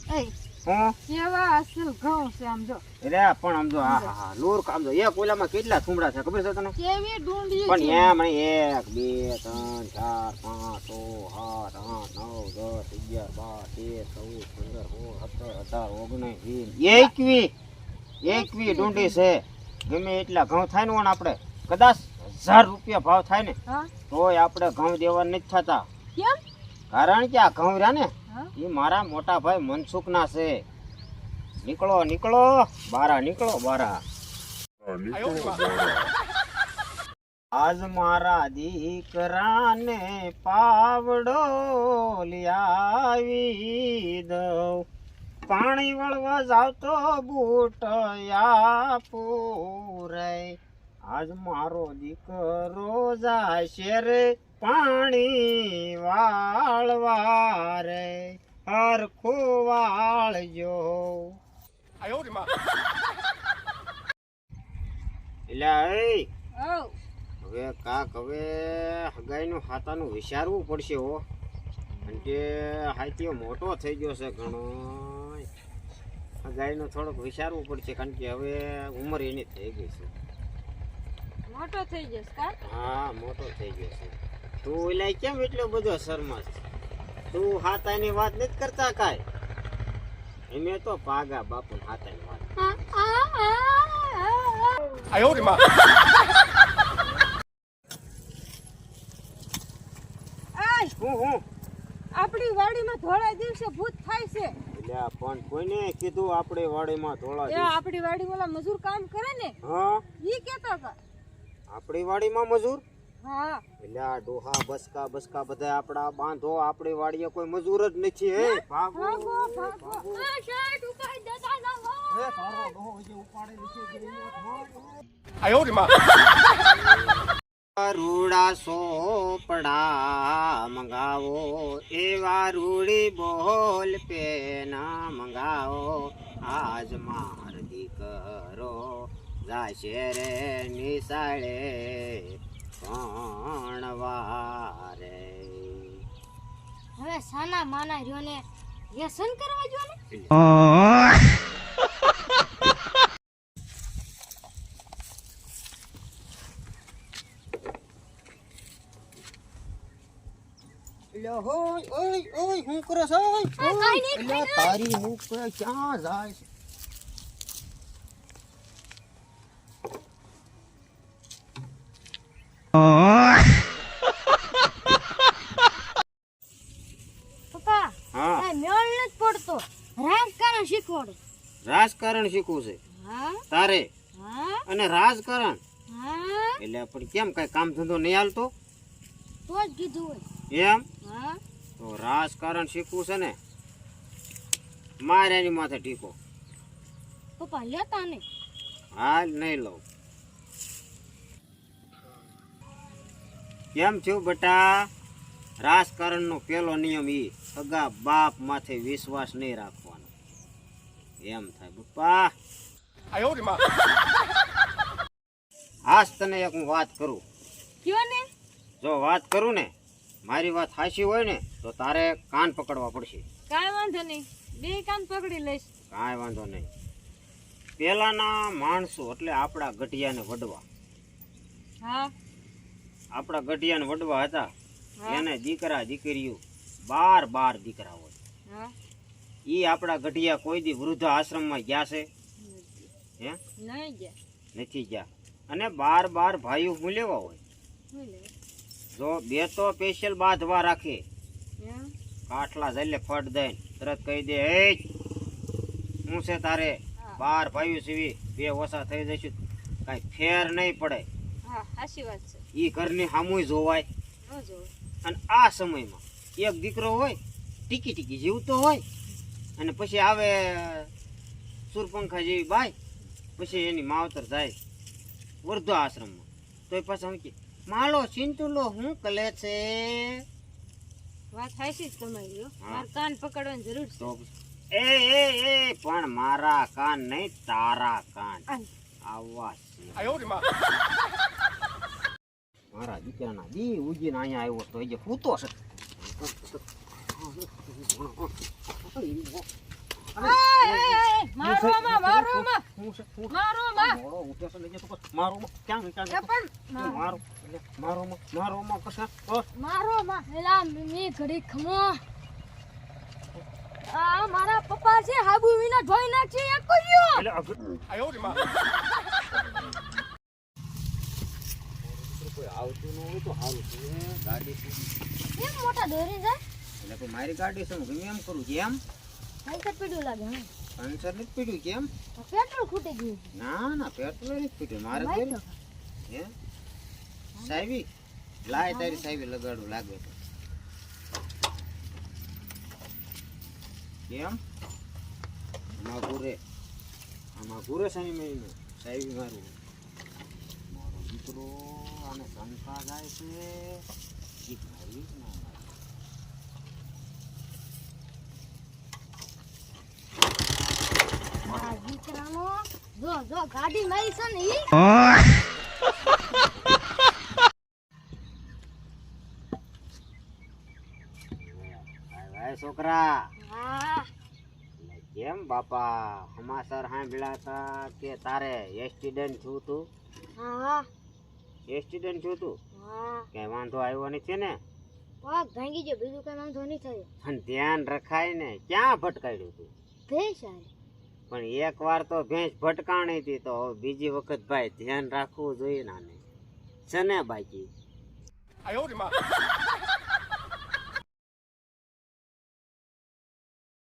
હું કેવા અસલ ઘઉં છે આમ જો. રે પણ આમ જો હા હા લોર કામ જો એક ઓલામાં કેટલા થુમડા છે ખબર છે તને? કેવી ડુંડી પણ છે. એમ નહીં 1 2 3 4 5 6 7 8 9 10 11 12 13 14 15 16 17 18 19 21 ડુંડી છે. ગમે એટલા ઘઉં થાય ને આપણે કદાચ 1000 રૂપિયા ભાવ થાય ને હા તોય આપણે ઘઉં દેવા નથી થતા. કેમ? કારણ કે આ ઘઉં રહ્યા ને હા એ મારા મોટા ભાઈ મનસુખના છે. નીકળો નીકળો બારા નીકળો બારા. આજ મારા દીકરાને પાવડો લ્યાવી દઉં. પાણી વળવા જાવ તો બૂટ આપું રે. આજ મારો દીકરો જાશે રે પાણી વાળવા રે. હરખું વાળજો. એટલે ઓ હવે કાક હવે હગાઈનું હાતાનું વિચારવું પડશે હો. કારણ કે હાથીઓ મોટો થઈ ગયો છે ઘણો. હગાઈનું થોડુંક વિચારવું પડશે કારણ કે હવે ઉંમર એની થઈ ગઈ છે. મોટો થઈ જશે કા? હા મોટો થઈ ગયો છે. તું ઓલા કેમ એટલો બધો શરમાસ? તું હાતાની વાત નથી કરતા કાંઈ? એમે તો પાગા બાપુ હાતાની વાત. હું આપણી વાડીમાં ધોળા દિવસે ભૂત થાય છે. એટલે પણ કોઈને કીધું આપણે વાડીમાં ધોળા એ દિવસ? આપણી વાડીમાં ઓલા મજૂર કામ કરે ને હા ઈ કેતા હતા. આપણી વાડીમાં મજૂર? હા એટલે આ ડોહા બસકા બધા આપણા બાંધો. આપણી વાડીએ કોઈ મજૂર જ નથી. હે ભાગો ભાગો ભાગો. આ શર્ટ ઉકાઈ દેતા જાઓ. હે તારો ડોહો જે ઉપાડે નીચે રૂડા સોપડા મંગાવો એવા રૂડી બોલ પેના મંગાવો. આજ માર દીકરો જાશે રે નિશાળે ભણવારે. હવે સાના માના રહ્યો ને વ્યસન કરવા જો ને. એટલે હોય ઓય હું કરો છો? એટલે તારી મુખ ક્યાં જાય છે? પપ્પા હા આ મેળ નથી પડતો. રાજકારણ શીખવાડો. રાજકારણ શીખવું છે હા તારે? હા અને રાજકારણ હા એટલે પણ કેમ કઈ કામ ધંધો નહીં હાલતો તો જ કીધું હોય. એમ? હા તો રાજકારણ શીખવું છે ને મારે એની માથે ટીકો. પપ્પા લેતા નહીં. હાલ નહીં લઉં. કેમ થયું બેટા? રાજકારણનો પેલો નિયમ ઈ સગા બાપ માથે વિશ્વાસ નહીં રાખવાનો. એમ થાય પપ્પા. આજ તને એક હું વાત કરું. કયો ને? જો વાત કરું ને મારી વાત સાચી હોય ને તો તારે કાન પકડવા પડશે. કાંઈ વાંધો નહીં. બે કાન પકડી લઈશ. કાંઈ વાંધો નહીં. પેલાના માણસો એટલે આપણા ગઢિયાને વડવા. હા આપણા ગઢિયાને વડવા હતા. હા. એને દીકરા દીકરીઓ 12 દીકરા હોય. હા ઈ આપણા ગઢિયા કોઈ દી વૃદ્ધા આશ્રમમાં ગયા છે? હે નહીં ગયા. નથી ગયા. અને 12 ભાઈઓ મૂલેવા હોય. શું લે? જો બે તો સ્પેશિયલ બાંધવા રાખે. એમ? કાઠલા જલ્લે ફટ દઈને તરત કહી દે એ શું છે તારે? હા. 12 ભાઈઓ સીવી 2 ઓછા થઈ જશું કાંઈ ફેર નહીં પડે. હા સાચી વાત છે. ઈ ઘરની સામુય જોવાય. ન જોવે. અને આ સમયમાં એક દીકરો હોય ટીકી જીવતો હોય અને પછી આવે સુરપંખા જેવી બાઈ પછી એની માવતર જાય વૃદ્ધો આશ્રમમાં તો પાછા કે માલો ચિંતુલો હું કલે છે. વાત સાચી જ તમારી. હા. મારે કાન પકડવાની જરૂર છે. તો એ પણ મારા કાન નહીં તારા કાન આય. આવવા છે. મારા દીકરાના દી ઉજીને અહીંયા આવ્યો તો એ જે પૂતો છે. મારો માં મોડો ઉઠે છે લઈ જા તું મારો માં ક્યાં ક્યાં એ પણ મારો માં કશા મારો માં એલા મી ઘડી ખમો આ મારા પપ્પા છે હાબુ વિના ધોઈ નાખી એક કર્યો એટલે કોઈ આવતું ન હોય તો સારું છે ગાડી છે કેમ મોટા દોરી જાય એટલે કોઈ મારી ગાડી છે હું ગમે એમ કરું કેમ પૈસા પીડ્યું લાગે હે પંચર નથી પીડ્યું કેમ પેટ્રોલ ખૂટી ગયું ના પેટ્રોલ નથી પીડ્યું મારે ભાઈ તો હે સાહેબી લાય તારી સાહેબી લગાડું લાગે તો કેમ આમાં ગુરે સાહેબ મહિને સાહેબી મારું મારો દીકરો આને શંકા જાય છે જીત મારી જ ના મારે. આ દીકરાનો જો ગાડી મારી છે ને ઈ ભાઈ છોકરા હા કેમ બાપા સમાચાર સાંભળ્યા હતા કે તારે એક્સિડન્ટ થયું તું હા એક્સિડન્ટ થયું તું હા કઈ વાંધો આવ્યો નથી ને પગ ભાંગી ગયો બીજું કઈ વાંધો નહીં થયો પણ ધ્યાન રખાય ને ક્યાં ભટકાડ્યું તું ભેશ આવી પણ એક વાર તો ભેંસ ભટકાણી હતી તો હવે બીજી વખત ભાઈ ધ્યાન રાખવું જોઈએ ને આને છે ને બાકી